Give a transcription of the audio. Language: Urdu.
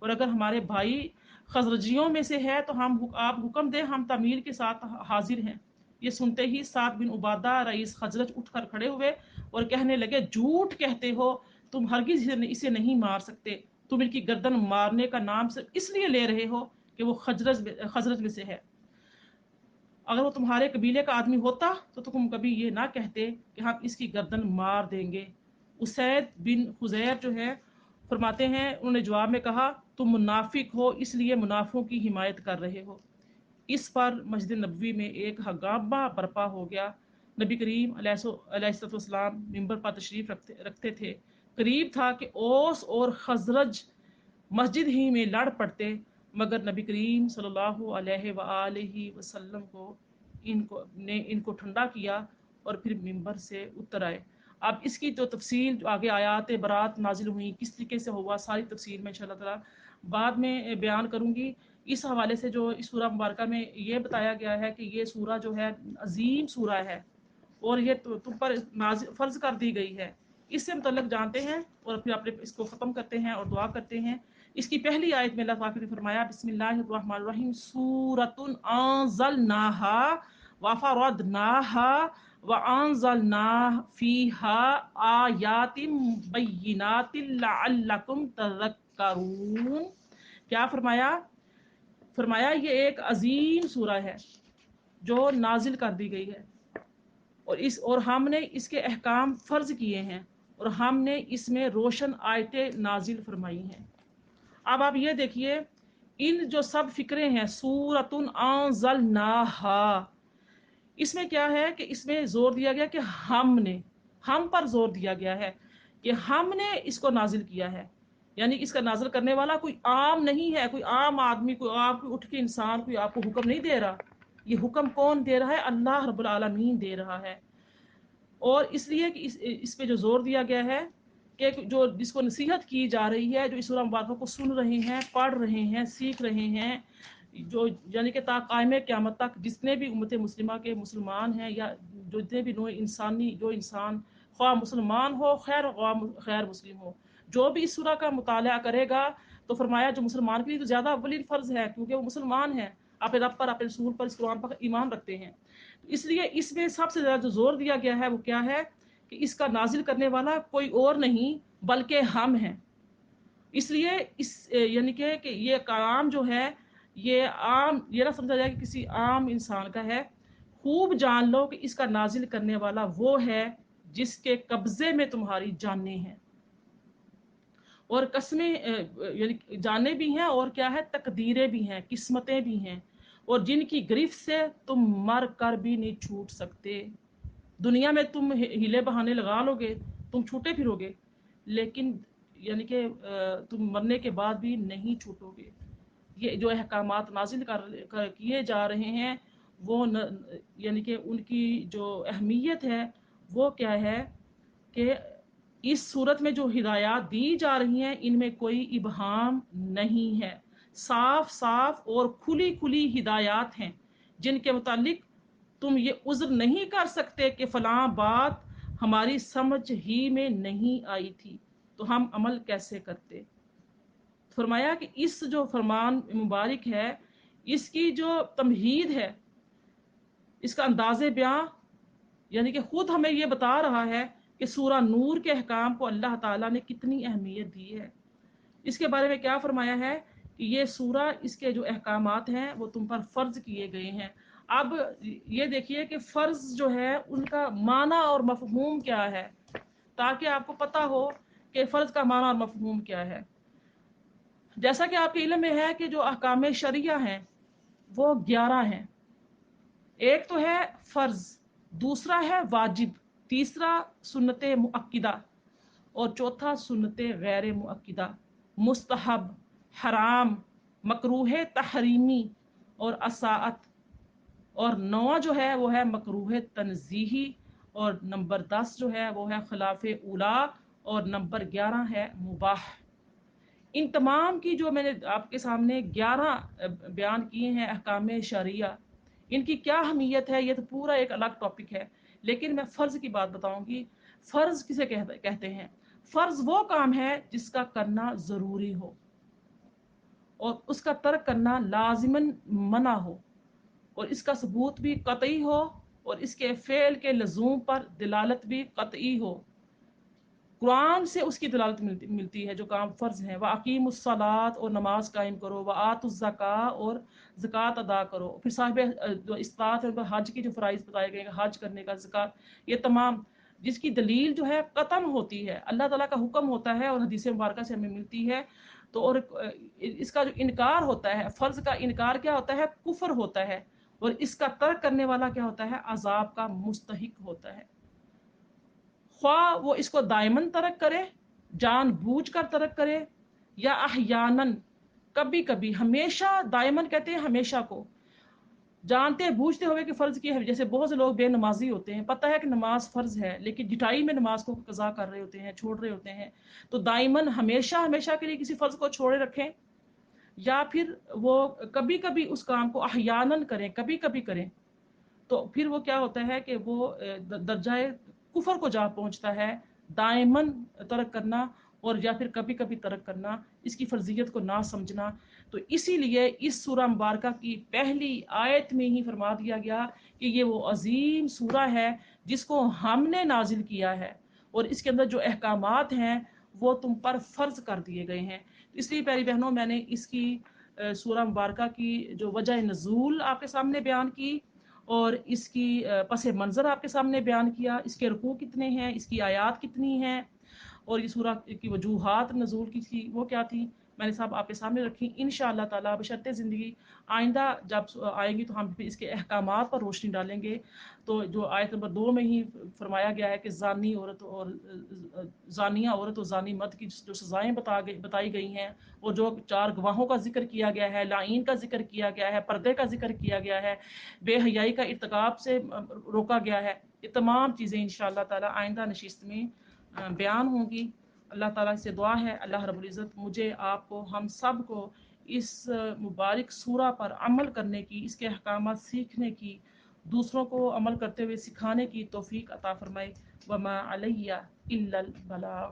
اور اگر ہمارے بھائی خزرجیوں میں سے ہے تو آپ حکم دیں، ہم تعمیل کے ساتھ حاضر ہیں۔ یہ سنتے ہی سعد بن عبادہ رئیس خزرج اٹھ کر کھڑے ہوئے اور کہنے لگے، جھوٹ کہتے ہو، تم ہرگز اسے نہیں مار سکتے، تم ان کی گردن مارنے کا نام صرف اس لیے لے رہے ہو کہ وہ خزرج میں سے ہے، اگر وہ تمہارے قبیلے کا آدمی ہوتا تو تم کبھی یہ نہ کہتے کہ ہم اس کی گردن مار دیں گے۔ اسید بن خزیر جو ہے فرماتے ہیں، انہوں نے جواب میں کہا، تم منافق ہو، اس لیے منافقوں کی حمایت کر رہے ہو۔ اس پر مسجد نبوی میں ایک ہنگامہ برپا ہو گیا۔ نبی کریم علیہ السلام ممبر پر تشریف رکھتے تھے، قریب تھا کہ اوس اور خزرج مسجد ہی میں لڑ پڑتے، مگر نبی کریم صلی اللہ علیہ وآلہ وسلم نے ان کو ٹھنڈا کیا اور پھر ممبر سے اتر آئے۔ اب اس کی جو تفصیل جو آگے آیات برات نازل ہوئی، کس طریقے سے ہوا، ساری تفصیل میں انشاءاللہ تعالی بعد میں بیان کروں گی۔ اس حوالے سے جو اس سورہ مبارکہ میں یہ بتایا گیا ہے کہ یہ سورہ جو ہے عظیم سورہ ہے اور یہ تم پر فرض کر دی گئی ہے، اس سے متعلق جانتے ہیں اور پھر اپنے اس کو ختم کرتے ہیں اور دعا کرتے ہیں۔ اس کی پہلی آیت میں اللہ پاک نے فرمایا، بسم اللہ الرحمن الرحیم، سورۃ انزلناہا وفرضناہا وانزلنا فیہا آیات بینات لعلکم تذکرون۔ کیا فرمایا؟ فرمایا یہ ایک عظیم سورہ ہے جو نازل کر دی گئی ہے اور ہم نے اس کے احکام فرض کیے ہیں اور ہم نے اس میں روشن آیتیں نازل فرمائی ہیں۔ اب آپ یہ دیکھیے، ان جو سب فکرے ہیں، سورۃ انزلناہا، اس میں کیا ہے کہ اس میں زور دیا گیا کہ ہم پر زور دیا گیا ہے کہ ہم نے اس کو نازل کیا ہے، یعنی اس کا نازل کرنے والا کوئی عام نہیں ہے، کوئی عام آدمی، کوئی آپ کو اٹھ کے انسان کوئی آپ کو حکم نہیں دے رہا۔ یہ حکم کون دے رہا ہے؟ اللہ رب العالمین دے رہا ہے۔ اور اس لیے کہ اس پہ جو زور دیا گیا ہے کہ جو جس کو نصیحت کی جا رہی ہے، جو اس سورہ مبارکہ کو سن رہے ہیں، پڑھ رہے ہیں، سیکھ رہے ہیں، جو یعنی کہ تا قائم قیامت تک جتنے بھی امت مسلمہ کے مسلمان ہیں یا جو جتنے بھی نوع انسانی جو انسان خواہ مسلمان ہو خیر مسلم ہو، جو بھی اس سورہ کا مطالعہ کرے گا تو فرمایا جو مسلمان کے لیے تو زیادہ اولین فرض ہے کیونکہ وہ مسلمان ہیں، اپنے رب پر، اپنے رسول پر، اس قرآن پر ایمان رکھتے ہیں۔ اس لیے اس میں سب سے زیادہ جو زور دیا گیا ہے وہ کیا ہے کہ اس کا نازل کرنے والا کوئی اور نہیں بلکہ ہم ہیں۔ اس لیے یعنی کہ یہ کلام جو ہے یہ عام، یہ نہ سمجھا جائے کہ کسی عام انسان کا ہے، خوب جان لو کہ اس کا نازل کرنے والا وہ ہے جس کے قبضے میں تمہاری جانیں ہیں، اور قسمیں یعنی جانیں بھی ہیں اور کیا ہے، تقدیریں بھی ہیں، قسمتیں بھی ہیں، اور جن کی گرفت سے تم مر کر بھی نہیں چھوٹ سکتے۔ دنیا میں تم ہیلے بہانے لگا لو گے، تم چھوٹے پھرو گے، لیکن یعنی کہ تم مرنے کے بعد بھی نہیں چھوٹو گے۔ یہ جو احکامات نازل کیے جا رہے ہیں وہ یعنی کہ ان کی جو اہمیت ہے وہ کیا ہے کہ اس صورت میں جو ہدایات دی جا رہی ہیں ان میں کوئی ابہام نہیں ہے، صاف صاف اور کھلی کھلی ہدایات ہیں جن کے متعلق تم یہ عذر نہیں کر سکتے کہ فلاں بات ہماری سمجھ ہی میں نہیں آئی تھی تو ہم عمل کیسے کرتے۔ فرمایا کہ اس جو فرمان مبارک ہے اس کی جو تمہید ہے، اس کا انداز بیاں یعنی کہ خود ہمیں یہ بتا رہا ہے کہ سورہ نور کے احکام کو اللہ تعالیٰ نے کتنی اہمیت دی ہے۔ اس کے بارے میں کیا فرمایا ہے کہ یہ سورہ، اس کے جو احکامات ہیں وہ تم پر فرض کیے گئے ہیں۔ اب یہ دیکھیے کہ فرض جو ہے ان کا معنی اور مفہوم کیا ہے، تاکہ آپ کو پتہ ہو کہ فرض کا معنی اور مفہوم کیا ہے۔ جیسا کہ آپ کے علم میں ہے کہ جو احکام شرعیہ ہیں وہ 11 ہیں۔ ایک تو ہے فرض، دوسرا ہے واجب، تیسرا سنت مؤکدہ اور چوتھا سنت غیر مؤکدہ، مستحب، حرام، مکروہ تحریمی اور اساءت، اور 9 جو ہے وہ ہے مکروہ تنزیہی، اور نمبر 10 جو ہے وہ ہے خلاف اولا، اور نمبر 11 ہے مباح۔ ان تمام کی جو میں نے آپ کے سامنے 11 بیان کیے ہیں احکام شرعیہ، ان کی کیا اہمیت ہے یہ تو پورا ایک الگ ٹاپک ہے، لیکن میں فرض کی بات بتاؤں گی۔ فرض کسے کہتے ہیں؟ فرض وہ کام ہے جس کا کرنا ضروری ہو، اور اس کا ترک کرنا لازماً منع ہو اور اس کا ثبوت بھی قطعی ہو اور اس کے فعل کے لزوم پر دلالت بھی قطعی ہو. قرآن سے اس کی دلالت ملتی ہے جو کام فرض ہیں. وَأَقِیمُوا الصَّلَاةَ اور نماز قائم کرو. وَآتُوا الزَّکَاةَ اور زکوٰۃ ادا کرو. پھر صاحب جو استطاعت ہے حج کی جو فرائض بتائے گئے ہیں، حج کرنے کا، زکوٰۃ، یہ تمام جس کی دلیل جو ہے قطعاً ہوتی ہے، اللہ تعالیٰ کا حکم ہوتا ہے اور حدیث مبارکہ سے ہمیں ملتی ہے. تو اور اس کا جو انکار ہوتا ہے، فرض کا انکار کیا ہوتا ہے؟ کفر ہوتا ہے. اور اس کا ترک کرنے والا کیا ہوتا ہے؟ عذاب کا مستحق ہوتا ہے. خواہ وہ اس کو دائماً ترک کرے، جان بوجھ کر ترک کرے، یا احیاناً کبھی کبھی. ہمیشہ دائماً کہتے ہیں ہمیشہ کو، جانتے بوجھتے ہوئے کہ فرض کی ہے. جیسے بہت سے لوگ بے نمازی ہوتے ہیں، پتہ ہے کہ نماز فرض ہے لیکن جٹائی میں نماز کو قضا کر رہے ہوتے ہیں، چھوڑ رہے ہوتے ہیں. تو دائماً ہمیشہ ہمیشہ کے لیے کسی فرض کو چھوڑے رکھیں، یا پھر وہ کبھی کبھی اس کام کو احیاناً کریں، کبھی کبھی کریں. تو پھر وہ کیا ہوتا ہے کہ وہ درجہ کفر کو جا پہنچتا ہے. دائماً ترک کرنا اور یا پھر کبھی کبھی ترک کرنا، اس کی فرضیت کو نہ سمجھنا. تو اسی لیے اس سورہ مبارکہ کی پہلی آیت میں ہی فرما دیا گیا کہ یہ وہ عظیم سورہ ہے جس کو ہم نے نازل کیا ہے اور اس کے اندر جو احکامات ہیں وہ تم پر فرض کر دیے گئے ہیں. اس لیے پیاری بہنوں، میں نے اس کی سورہ مبارکہ کی جو وجہ نزول آپ کے سامنے بیان کی اور اس کی پس منظر آپ کے سامنے بیان کیا. اس کے رکوع کتنے ہیں، اس کی آیات کتنی ہیں، اور یہ سورہ کی وجوہات نزول کی تھی وہ کیا تھی، میں نے صاحب آپ کے سامنے رکھی. انشاءاللہ تعالیٰ بشرط زندگی آئندہ جب آئیں گی تو ہم اس کے احکامات پر روشنی ڈالیں گے. تو جو آیت نمبر 2 میں ہی فرمایا گیا ہے کہ زانی عورت اور زانیہ عورت اور زانی مرد کی جو سزائیں بتائی گئی ہیں، اور جو 4 گواہوں کا ذکر کیا گیا ہے، لعین کا ذکر کیا گیا ہے، پردے کا ذکر کیا گیا ہے، بے حیائی کا ارتکاب سے روکا گیا ہے، یہ تمام چیزیں انشاءاللہ تعالیٰ آئندہ نشست میں بیان ہوں گی. اللہ تعالیٰ سے دعا ہے اللہ رب العزت مجھے، آپ کو، ہم سب کو اس مبارک سورہ پر عمل کرنے کی، اس کے احکامات سیکھنے کی، دوسروں کو عمل کرتے ہوئے سکھانے کی توفیق عطا فرمائے. وما علیہ الا البلاغ.